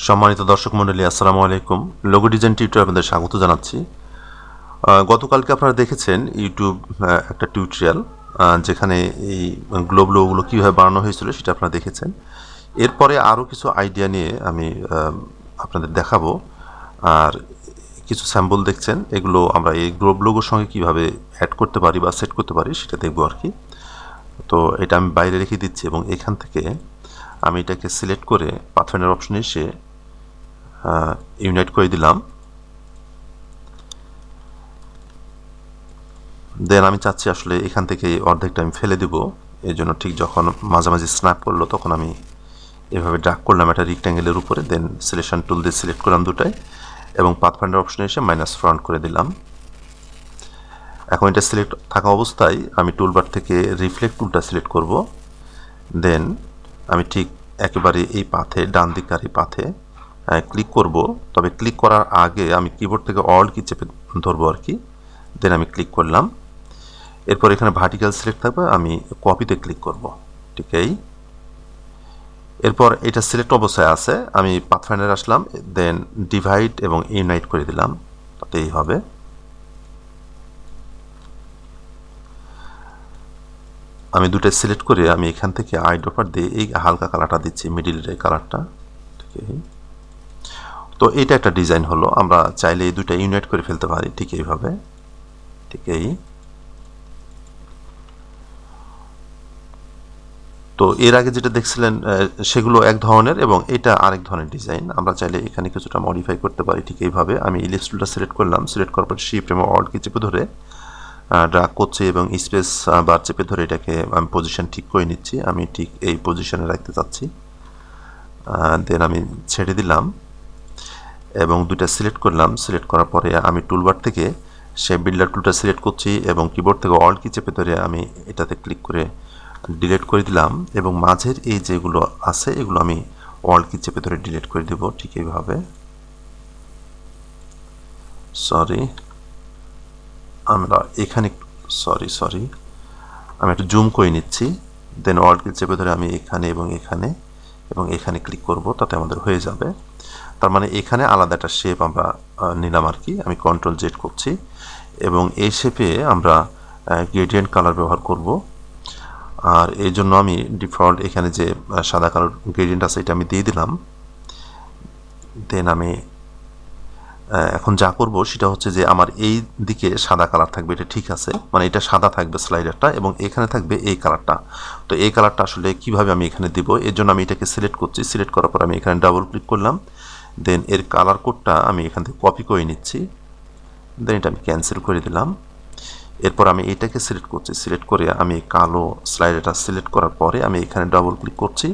সম্মানিত দর্শক মণ্ডলী, আসসালামু আলাইকুম। লোগো ডিজাইন টিউটোরিয়ালে আপনাদের স্বাগত জানাচ্ছি। গতকালকে আপনারা দেখেছেন ইউটিউব একটা টিউটোরিয়াল, যেখানে এই গ্লোব লোগোগুলো কীভাবে বানানো হয়েছিল সেটা আপনারা দেখেছেন। এরপরে আরও কিছু আইডিয়া নিয়ে আমি আপনাদের দেখাবো। আর কিছু স্যাম্পল দেখছেন, এগুলো আমরা এই গ্লোব লোগোর সঙ্গে কীভাবে অ্যাড করতে পারি বা সেট করতে পারি সেটা দেখবো আর কি। তো এটা আমি বাইরে রেখে দিচ্ছি এবং এখান থেকে আমি এটাকে সিলেক্ট করে পাথফাইন্ডার অপশনে এসে ইউনাইট করে দিলাম। দেন আমি চাচ্ছি আসলে এখান থেকে অর্ধেকটা আমি ফেলে দিব। এই জন্য ঠিক যখন মাঝামাঝি স্ন্যাপ করলো তখন আমি এভাবে ড্র্যাগ করলাম একটা রেক্ট্যাঙ্গেলের উপরে, দেন সিলেকশন টুল দিয়ে সিলেক্ট করলাম দুটাই এবং পাথফাইন্ডার অপশনে এসে মাইনাস ফ্রন্ট করে দিলাম। এখন এটা সিলেক্ট থাকা অবস্থায় আমি টুলবার থেকে রিফ্লেক্ট টুলটা সিলেক্ট করব। দেন আমি ঠিক একেবারে এই পাথে, ডান দিককার এই পাথে ক্লিক করব। তবে ক্লিক করার আগে আমি কিবোর্ড থেকে অল্ট কি চেপে ধরবো আর কি। দেন আমি ক্লিক করলাম। এরপর এখানে ভার্টিক্যাল সিলেক্ট থাকবে, আমি কপিতে ক্লিক করব। ঠিক এই এরপর এটা সিলেক্ট অবস্থায় আছে, আমি পাথফাইন্ডার আসলাম, দেন ডিভাইড এবং ইউনাইট করে দিলাম, তাতেই হবে। আমি দুটো সিলেক্ট করে আমি এখান থেকে আইড্রপার দিয়ে এই হালকা কালারটা দিচ্ছি, মিডিলের এই কালারটা। ঠিক আছে, তো এটা একটা ডিজাইন হলো। আমরা চাইলে এই দুটো ইউনাইট করে ফেলতে পারি ঠিক এইভাবে। ঠিক এই তো এর আগে যেটা দেখছিলেন সেগুলো এক ধরনের এবং এটা আরেক ধরনের ডিজাইন। আমরা চাইলে এখানে কিছুটা মডিফাই করতে পারি ঠিক এইভাবে। আমি ইলিস্ট্রেটরটা সিলেক্ট করলাম, সিলেক্ট করার পর শিফট এবং অল্ট কি চেপে ধরে ড্র্যাগ করছি এবং স্পেস বার চেপে ধরে এটাকে আমি পজিশন ঠিক করে নিচ্ছি। আমি ঠিক এই পজিশনে রাখতে চাচ্ছি। দেন আমি ছেড়ে দিলাম এবং দুটা সিলেক্ট করলাম। সিলেক্ট করার পরে আমি টুলবার থেকে সে বিল্ডার টুলটা সিলেক্ট করছি এবং কিবোর্ড থেকে অল্ট কি চেপে ধরে আমি এটাতে ক্লিক করে ডিলিট করে দিলাম এবং মাঝের এই যেগুলো আছে এগুলো আমি অল্ট কি চেপে ধরে ডিলিট করে দেব ঠিক এইভাবে। সরি, আমরা এখানে সরি আমি একটু জুম করে নিচ্ছি। দেন অল্ট কি চেপে ধরে আমি এখানে এবং এখানে এবং এখানে ক্লিক করব, তাতে আমাদের হয়ে যাবে। তার মানে এখানে আলাদা একটা শেপ আমরা নিলাম আর কি। আমি কন্ট্রোল জেড করছি এবং এই শেপে আমরা গ্রেডিয়েন্ট কালার ব্যবহার করব। আর এই জন্য আমি ডিফল্ট এখানে যে সাদা কালার গ্রেডিয়েন্ট আছে এটা আমি দিয়ে দিলাম। দেন আমি এখন যা করব সেটা হচ্ছে যে আমার এই দিকে সাদা কালার থাকবে, এটা ঠিক আছে, মানে এটা সাদা থাকবে স্লাইডারটা এবং এখানে থাকবে এই কালারটা। তো এই কালারটা আসলে কিভাবে আমি এখানে দিব, এর জন্য আমি এটাকে সিলেক্ট করছি। সিলেক্ট করার পর আমি এখানে ডাবল ক্লিক করলাম। দেন এর কালার কোডটা আমি এখান থেকে কপি করে নিচ্ছি। দেন এটা আমি ক্যান্সেল করে দিলাম। এরপর আমি এটাকে সিলেক্ট করছি। সিলেক্ট করে আমি কালো স্লাইডারটা সিলেক্ট করার পরে আমি এখানে ডাবল ক্লিক করছি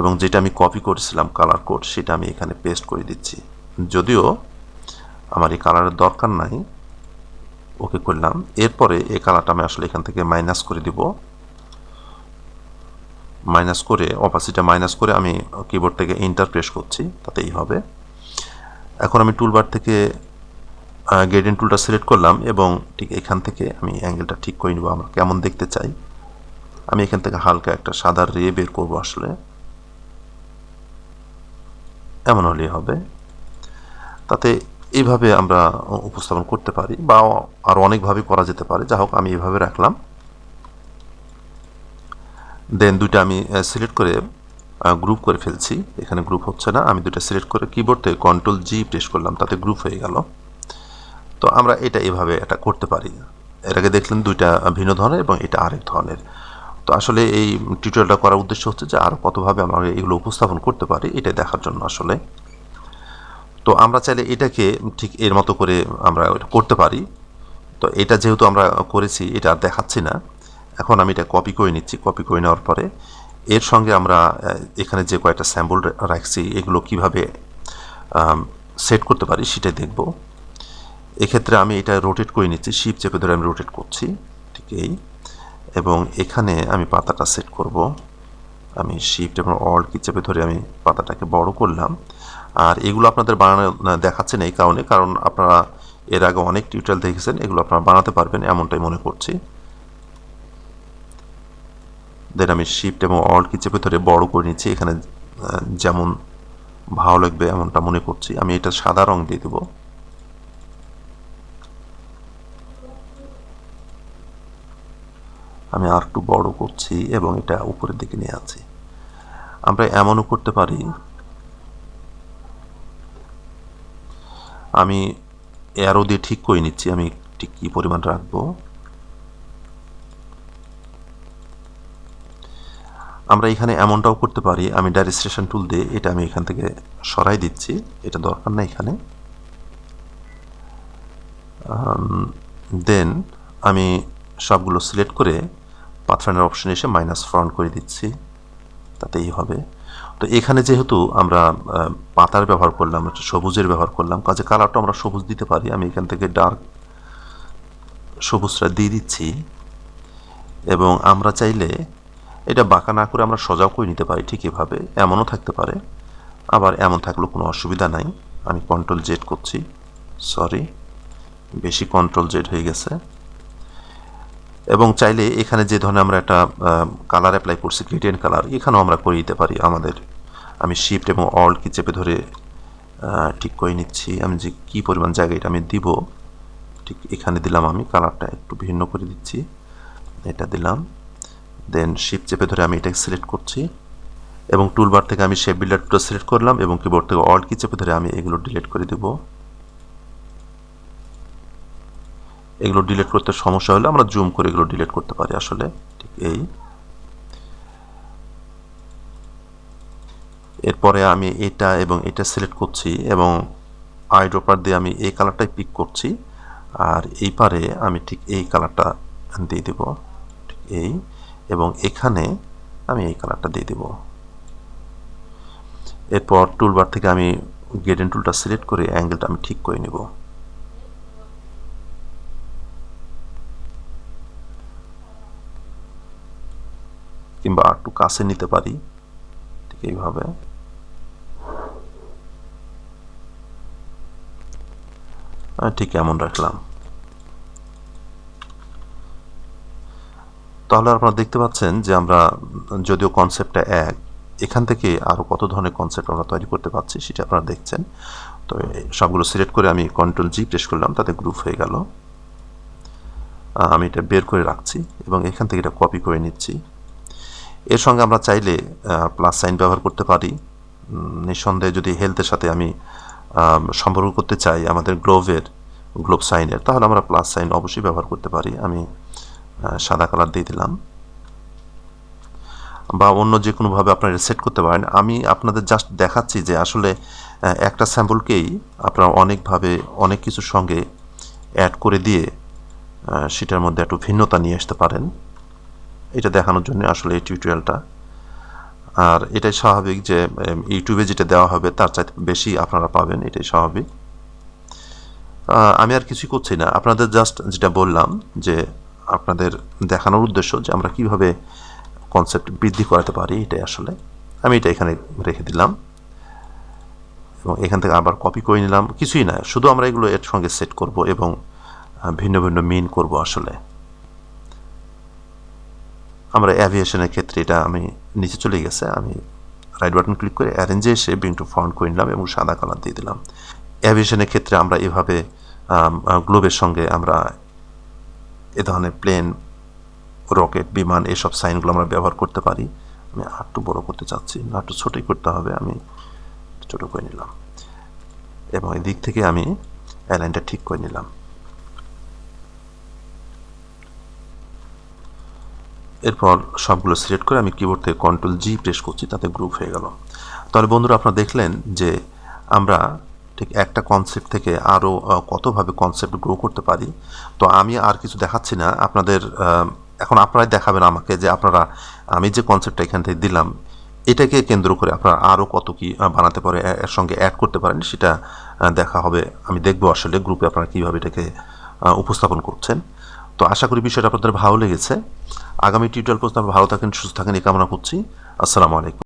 এবং যেটা আমি কপি করেছিলাম কালার কোড সেটা আমি এখানে পেস্ট করে দিচ্ছি। যদিও আমার এই কালারের দরকার নাই, ওকে করলাম। এরপরে এই কালারটা আমি আসলে এখান থেকে মাইনাস করে দিব। মাইনাস করে অপাসিটিটা মাইনাস করে আমি কিবোর্ড থেকে এন্টার প্রেস করছি, তাতেই হবে। এখন আমি টুলবার থেকে গ্রেডিয়েন্ট টুলটা সিলেক্ট করলাম এবং ঠিক এখান থেকে আমি অ্যাঙ্গেলটা ঠিক করে নেব, আমরা কেমন দেখতে চাই। আমি এখান থেকে হালকা একটা সাদা রে বের করব, আসলে এমন হলেই হবে। তাতে এইভাবে আমরা উপস্থাপন করতে পারি বা আরও অনেকভাবে করা যেতে পারে। যা হোক, আমি এইভাবে রাখলাম। দেন দুইটা আমি সিলেক্ট করে গ্রুপ করে ফেলছি। এখানে গ্রুপ হচ্ছে না, আমি দুইটা সিলেক্ট করে কিবোর্ড থেকে কন্ট্রোল জি প্রেস করলাম, তাতে গ্রুপ হয়ে গেল। তো আমরা এটা এভাবে এটা করতে পারি। এর আগে দেখলেন দুইটা ভিন্ন ধরনের এবং এটা আরেক ধরনের। তো আসলে এই টিউটোরিয়ালটা করার উদ্দেশ্য হচ্ছে যে আরও কতভাবে আমরা এগুলো উপস্থাপন করতে পারি এটা দেখার জন্য আসলে। তো আমরা চাইলে এটাকে ঠিক এর মতো করে আমরা করতে পারি। তো এটা যেহেতু আমরা করেছি এটা আর দেখাচ্ছি না। এখন আমি এটা কপি করে নিচ্ছি। কপি করে নেওয়ার পরে এর সঙ্গে আমরা এখানে যে কয়েকটা স্যাম্পল রাখছি এগুলো কিভাবে সেট করতে পারি সেটাই দেখব। এক্ষেত্রে আমি এটা রোটেট করে নিচ্ছি, শিফট চেপে ধরে আমি রোটেট করছি ঠিক এই। এবং এখানে আমি পাতাটা সেট করব। আমি শিফট এবং অল্ট কি চেপে ধরে আমি পাতাটাকে বড় করলাম। আর এগুলো আপনাদের বানানো দেখাচ্ছে না এই কারণে, কারণ আপনারা এর আগে অনেক টিউটোরিয়াল দেখেছেন, এগুলো আপনারা বানাতে পারবেন এমনটাই মনে করছি। দেন আমি শিফট এবং অল্ট কি চেপে ধরে বড় করে নিচ্ছি। এখানে যেমন ভালো লাগবে এমনটা মনে করছি। আমি এটা সাদা রং দিয়ে দেব। আমি আর একটু বড় করছি এবং এটা উপরের দিকে নিয়ে আনছি। আমরা এমনও করতে পারি, আমি অ্যারো দিয়ে ঠিক করে নিচ্ছি আমি ঠিক কী পরিমাণ রাখবো। আমরা এখানে এমনটাও করতে পারি, আমি ডাইরেকশন টুল দিয়ে এটা আমি এখান থেকে সরাই দিচ্ছি, এটা দরকার না এখানে। দেন আমি সবগুলো সিলেক্ট করে পাথফাইন্ডার অপশনে এসে মাইনাস ফ্রন্ট করে দিচ্ছি, তাতেই হবে। তো এখানে যেহেতু আমরা পাতার ব্যবহার করলাম, সবুজের ব্যবহার করলাম, কাজে কালারটা আমরা সবুজ দিতে পারি। আমি এখান থেকে ডার্ক সবুজটা দিয়ে দিচ্ছি এবং আমরা চাইলে এটা বাঁকা না করে আমরা সোজাও করে নিতে পারি, ঠিক এভাবে। এমনও থাকতে পারে, আবার এমন থাকলেও কোনো অসুবিধা নাই। আমি কন্ট্রোল জেড করছি, সরি বেশি কন্ট্রোল জেড হয়ে গেছে। এবং চাইলে এখানে যে ধরনের আমরা একটা কালার অ্যাপ্লাই করছি, গ্রেডিয়েন্ট কালার, এখানেও আমরা করে দিতে পারি আমাদের। আমি শিফট এবং অল্ট কি চেপে ধরে ঠিক করে নিচ্ছি আমি যে কী পরিমাণ জায়গা এটা আমি দিব। ঠিক এখানে দিলাম, আমি কালারটা একটু ভিন্ন করে দিচ্ছি, এটা দিলাম। দেন শিফট চেপে ধরে আমি এটাকে সিলেক্ট করছি এবং টুলবার থেকে আমি শেপ বিল্ডার টুলটা সিলেক্ট করলাম এবং কিবোর্ড থেকে অল্ট কি চেপে ধরে আমি এগুলো ডিলিট করে দেব। এগুলো ডিলিট করতে সমস্যা হলে আমরা জুম করে এগুলো ডিলিট করতে পারি আসলে, ঠিক এই। এরপরে আমি এটা এবং এটা সিলেক্ট করছি এবং আই ড্রপার দিয়ে আমি এই কালারটাই পিক করছি, আর এই পারে আমি ঠিক এই কালারটা দিয়ে দেব, ঠিক এই। এবং এখানে আমি এই কালারটা দিয়ে দেব। এরপর টুলবার থেকে আমি গ্রেডিয়েন্ট টুলটা সিলেক্ট করে অ্যাঙ্গেলটা আমি ঠিক করে নেব। কিংবা একটু কাছে নিতে পারি, ঠিক এইভাবে। ঠিক এমন রাখলাম। তাহলে আপনারা দেখতে পাচ্ছেন যে আমরা যদিও কনসেপ্টটা এক, এখান থেকে আরও কত ধরনের কনসেপ্ট আমরা তৈরি করতে পারছি সেটা আপনারা দেখছেন। তো সবগুলো সিলেক্ট করে আমি কন্ট্রোল জি প্রেস করলাম, তাতে গ্রুপ হয়ে গেল। আমি এটা বের করে রাখছি এবং এখান থেকে এটা কপি করে নিচ্ছি। এর সঙ্গে আমরা চাইলে প্লাস সাইন ব্যবহার করতে পারি। নিঃসন্দেহে যদি হেলথের সাথে আমি সম্পর্ক করতে চাই আমাদের গ্লোব সাইনের, তাহলে আমরা প্লাস সাইন অবশ্যই ব্যবহার করতে পারি। আমি সাদা কালার দিয়ে দিলাম, বা অন্য যে কোনোভাবে আপনারা সেট করতে পারেন। আমি আপনাদের জাস্ট দেখাচ্ছি যে আসলে একটা স্যাম্পলকেই আপনারা অনেকভাবে অনেক কিছুর সঙ্গে অ্যাড করে দিয়ে সেটার মধ্যে একটু ভিন্নতা নিয়ে আসতে পারেন, এটা দেখানোর জন্য আসলে এই টিউটোরিয়ালটা। আর এটাই স্বাভাবিক যে ইউটিউবে যেটা দেওয়া হবে তার চাইতে বেশি আপনারা পাবেন, এটাই স্বাভাবিক। আমি আর কিছুই করছি না, আপনাদের জাস্ট যেটা বললাম যে আপনাদের দেখানোর উদ্দেশ্য যে আমরা কিভাবে কনসেপ্ট বৃদ্ধি করাতে পারি, এটাই আসলে। আমি এটা এখানে রেখে দিলাম এবং এখান থেকে আবার কপি করে নিলাম। কিছুই না, শুধু আমরা এগুলো এর সঙ্গে সেট করব এবং ভিন্ন ভিন্ন মিন করব আসলে। আমরা অ্যাভিয়েশনের ক্ষেত্রে এটা আমি নিচে চলে গেছে, আমি রাইট বাটন ক্লিক করে অ্যারেঞ্জে এসে ব্রিং টু ফ্রন্ট করে নিলাম এবং সাদা কালার দিয়ে দিলাম। অ্যাভিয়েশনের ক্ষেত্রে আমরা এভাবে গ্লোবের সঙ্গে আমরা এ ধরনের প্লেন, রকেট, বিমান, এসব সাইনগুলো আমরা ব্যবহার করতে পারি। আমি একটু বড় করতে চাচ্ছি না, একটু ছোটোই করতে হবে, আমি ছোটো করে নিলাম এবং এই দিক থেকে আমি অ্যালাইনটা ঠিক করে নিলাম। এরপর সবগুলো সিলেক্ট করে আমি কিবোর্ড থেকে কন্ট্রোল জি প্রেস করছি, তাতে গ্রুপ হয়ে গেল। তাহলে বন্ধুরা আপনারা দেখলেন যে আমরা ঠিক একটা কনসেপ্ট থেকে আরও কতভাবে কনসেপ্ট গ্রো করতে পারি। তো আমি আর কিছু দেখাচ্ছি না, আপনাদের এখন আপনারাই দেখাবেন আমাকে যে আপনারা আমি যে কনসেপ্টটা এখান থেকে দিলাম এটাকে কেন্দ্র করে আপনারা আরও কত কি বানাতে পারে, এর সঙ্গে অ্যাড করতে পারেন, সেটা দেখা হবে। আমি দেখব আসলে গ্রুপে আপনারা কীভাবে এটাকে উপস্থাপন করছেন। তো আশা করি বিষয়টা আপনাদের ভালো লেগেছে। আগামী টিউটোরিয়াল পর্যন্ত ভালো থাকেন, সুস্থ থাকেন এই কামনা করছি। আসসালামু আলাইকুম।